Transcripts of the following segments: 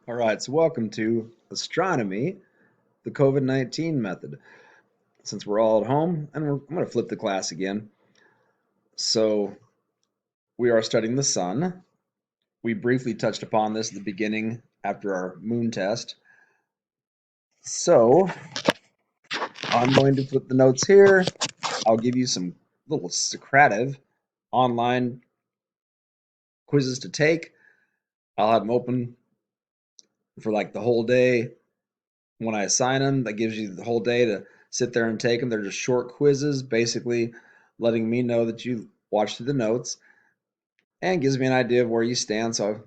All right, so welcome to astronomy, the COVID-19 method. Since we're all at home, and I'm going to flip the class again. So we are studying the sun. We briefly touched upon this at the beginning after our moon test. So I'm going to flip the notes here. I'll give you some little Socrative online quizzes to take. I'll have them open for like the whole day. When I assign them, that gives you the whole day to sit there and take them. They're just short quizzes, basically letting me know that you watched through the notes and gives me an idea of where you stand. And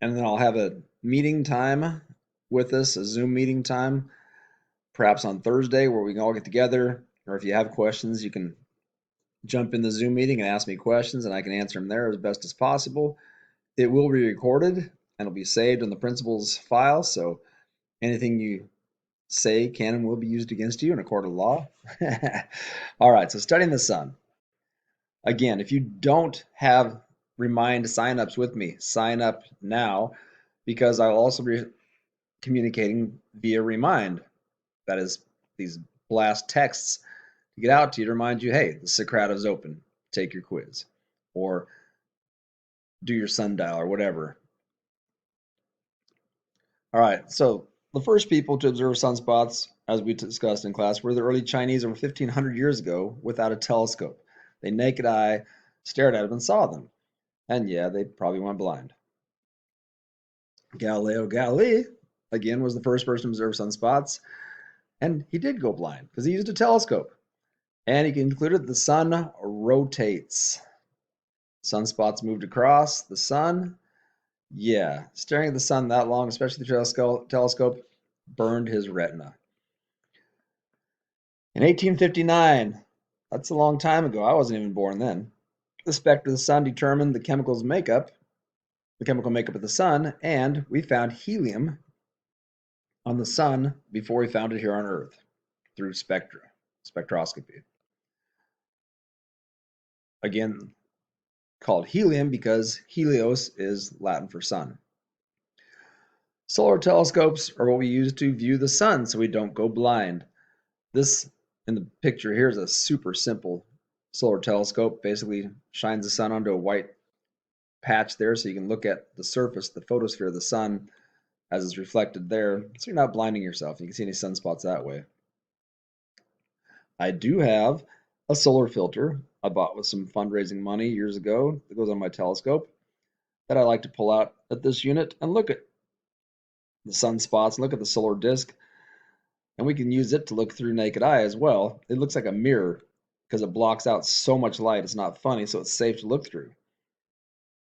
then I'll have a meeting time with us, a Zoom meeting time, perhaps on Thursday where we can all get together. Or if you have questions, you can jump in the Zoom meeting and ask me questions, and I can answer them there as best as possible. It will be recorded and it'll be saved in the principal's file. So anything you say can and will be used against you in a court of law. All right, so studying the sun. Again, if you don't have Remind signups with me, sign up now because I'll also be communicating via Remind. That is these blast texts to get out to you to remind you, hey, the Socrative's open. Take your quiz or do your sundial or whatever. All right, so the first people to observe sunspots, as we discussed in class, were the early Chinese over 1,500 years ago without a telescope. They naked eye stared at them and saw them. And yeah, they probably went blind. Galileo Galilei, again, was the first person to observe sunspots, and he did go blind because he used a telescope. And he concluded the sun rotates. Sunspots moved across the sun. Yeah, staring at the sun that long, especially the telescope, burned his retina. In 1859, that's a long time ago. I wasn't even born then. The spectra of the sun determined the chemical makeup of the sun, and we found helium on the sun before we found it here on Earth through spectroscopy. Again, called helium because helios is Latin for sun. Solar telescopes are what we use to view the sun so we don't go blind. This in the picture here is a super simple solar telescope. Basically shines the sun onto a white patch there so you can look at the surface, the photosphere of the sun as it's reflected there. So you're not blinding yourself. You can see any sunspots that way. I do have a solar filter I bought with some fundraising money years ago that goes on my telescope that I like to pull out at this unit and look at the sunspots, look at the solar disk, and we can use it to look through naked eye as well. It looks like a mirror because it blocks out so much light. It's not funny, so it's safe to look through.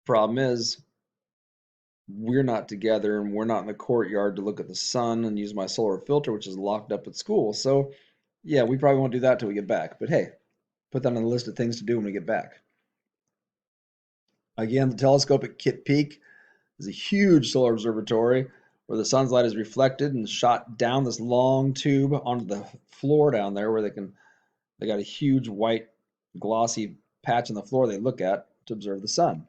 Problem is, we're not together and we're not in the courtyard to look at the sun and use my solar filter, which is locked up at school. So, yeah, we probably won't do that till we get back. But hey, put that on the list of things to do when we get back. Again, the telescope at Kitt Peak is a huge solar observatory where the sun's light is reflected and shot down this long tube onto the floor down there where they got a huge white glossy patch on the floor they look at to observe the sun.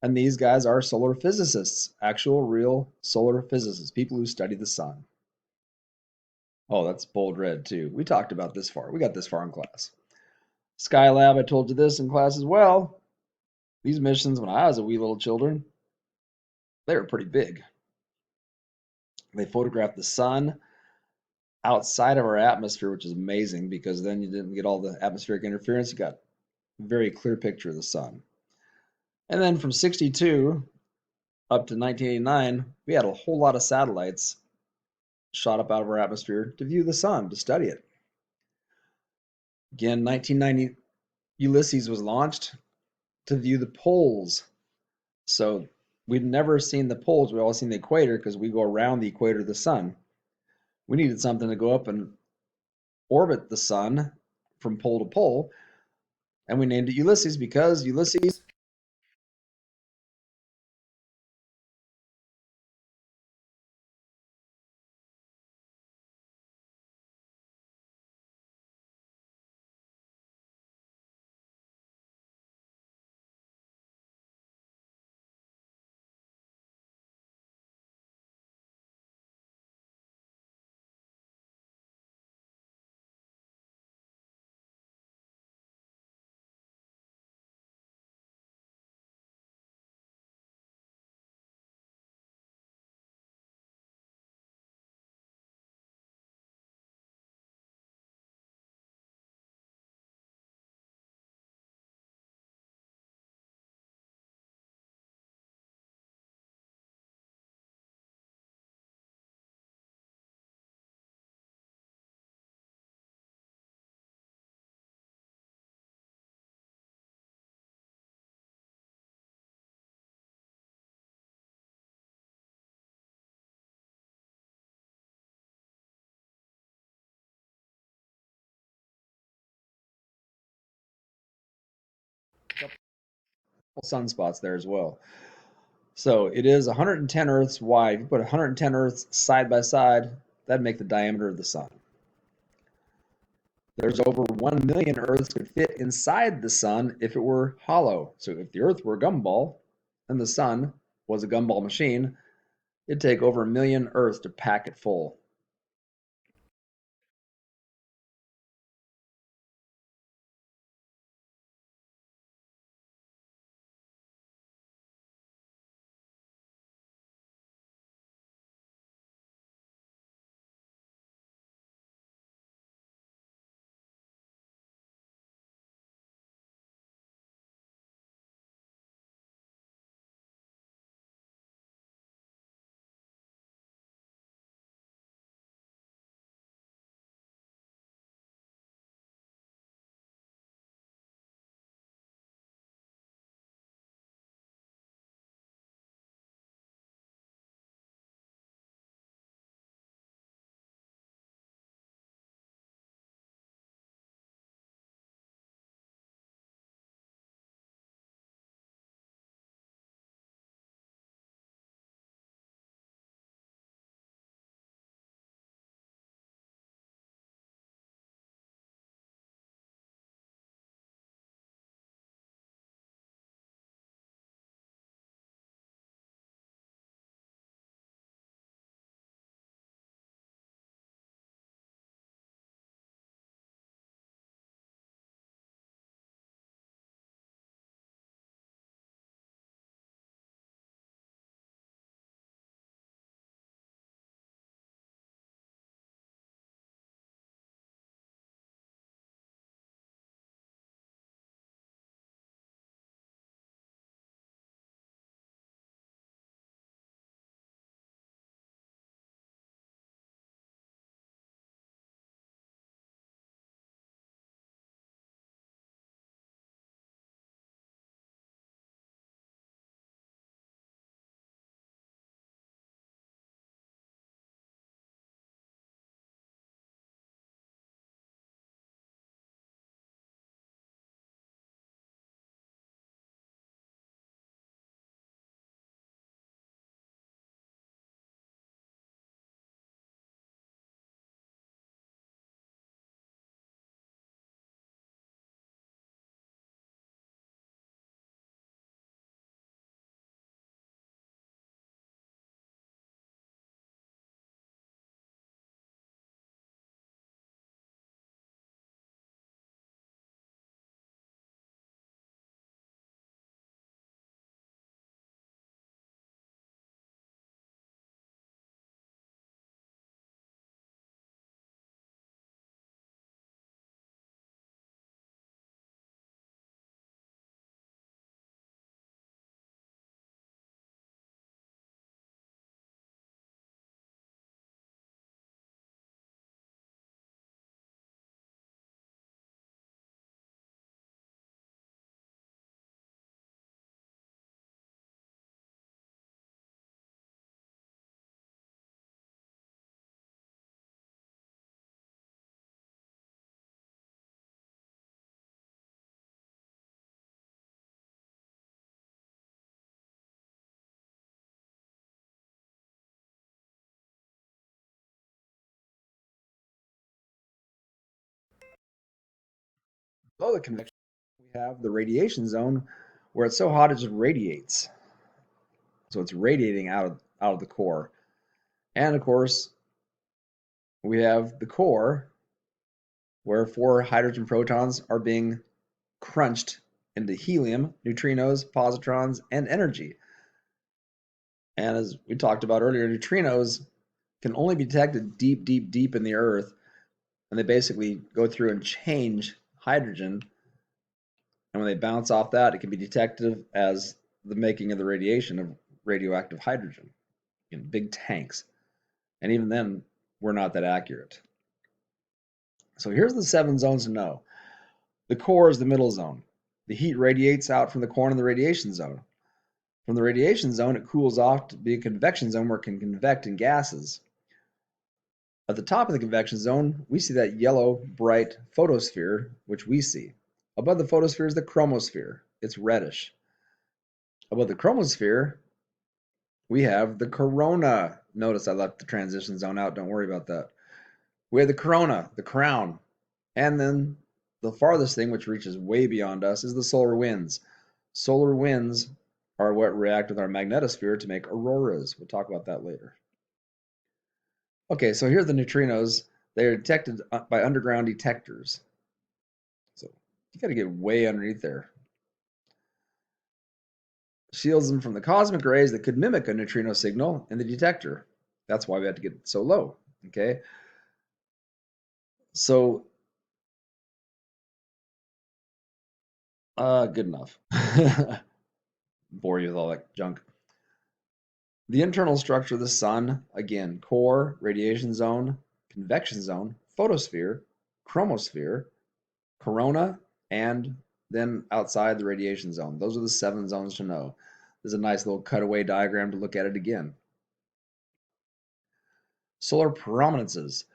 And these guys are solar physicists, actual real solar physicists, people who study the sun. Oh, that's bold red too. We talked about this far. We got this far in class. Skylab, I told you this in class as well. These missions, when I was a wee little children, they were pretty big. They photographed the sun outside of our atmosphere, which is amazing because then you didn't get all the atmospheric interference. You got a very clear picture of the sun. And then from 62 up to 1989, we had a whole lot of satellites shot up out of our atmosphere to view the sun, to study it. Again, 1990, Ulysses was launched to view the poles. So we'd never seen the poles. We've always seen the equator because we go around the equator of the sun. We needed something to go up and orbit the sun from pole to pole. And we named it Ulysses because Ulysses sunspots there as well. So it is 110 Earths wide. If you put 110 Earths side by side, that'd make the diameter of the sun. There's over 1 million Earths could fit inside the sun if it were hollow. So if the Earth were a gumball and the sun was a gumball machine, it'd take over 1 million Earths to pack it full. Below the convection, we have the radiation zone where it's so hot it just radiates. So it's radiating out of the core. And of course, we have the core where 4 hydrogen protons are being crunched into helium, neutrinos, positrons, and energy. And as we talked about earlier, neutrinos can only be detected deep, deep, deep in the Earth, and they basically go through and change hydrogen. And when they bounce off that, it can be detected as the making of the radiation of radioactive hydrogen in big tanks. And even then, we're not that accurate. So here's the 7 zones to know. The core is the middle zone. The heat radiates out from the core in the radiation zone. From the radiation zone, it cools off to be a convection zone where it can convect in gases. At the top of the convection zone, we see that yellow, bright photosphere, which we see. Above the photosphere is the chromosphere. It's reddish. Above the chromosphere, we have the corona. Notice I left the transition zone out. Don't worry about that. We have the corona, the crown. And then the farthest thing, which reaches way beyond us, is the solar winds. Solar winds are what react with our magnetosphere to make auroras. We'll talk about that later. Okay, so here are the neutrinos. They are detected by underground detectors. So you got to get way underneath there. Shields them from the cosmic rays that could mimic a neutrino signal in the detector. That's why we had to get so low. Okay, so good enough. Bore you with all that junk. The internal structure of the sun, again, core, radiation zone, convection zone, photosphere, chromosphere, corona, and then outside the radiation zone. Those are the 7 zones to know. There's a nice little cutaway diagram to look at it again. Solar prominences,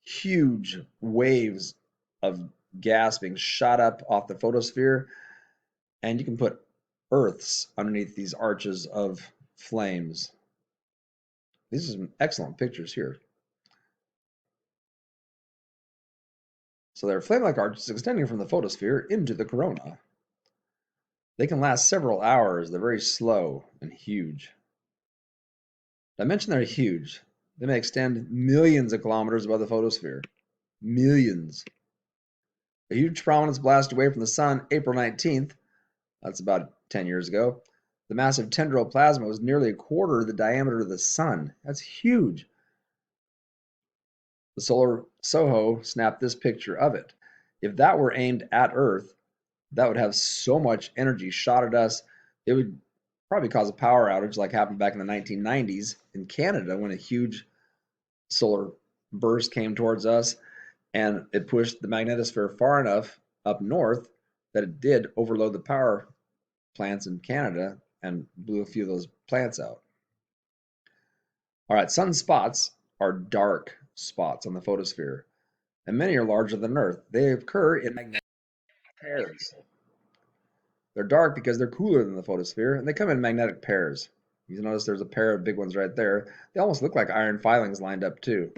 huge waves of gas being shot up off the photosphere, and you can put Earths underneath these arches of flames. These are some excellent pictures here. So they're flame-like arches extending from the photosphere into the corona. They can last several hours. They're very slow and huge. I mentioned they're huge. They may extend millions of kilometers above the photosphere. Millions. A huge prominence blast away from the sun, April 19th, that's about 10 years ago. The massive tendril plasma was nearly a quarter of the diameter of the sun. That's huge. The solar SOHO snapped this picture of it. If that were aimed at Earth, that would have so much energy shot at us, it would probably cause a power outage like happened back in the 1990s in Canada when a huge solar burst came towards us and it pushed the magnetosphere far enough up north that it did overload the power plants in Canada and blew a few of those plants out. All right, sunspots are dark spots on the photosphere, and many are larger than Earth. They occur in magnetic pairs. They're dark because they're cooler than the photosphere, and they come in magnetic pairs. You notice there's a pair of big ones right there. They almost look like iron filings lined up too.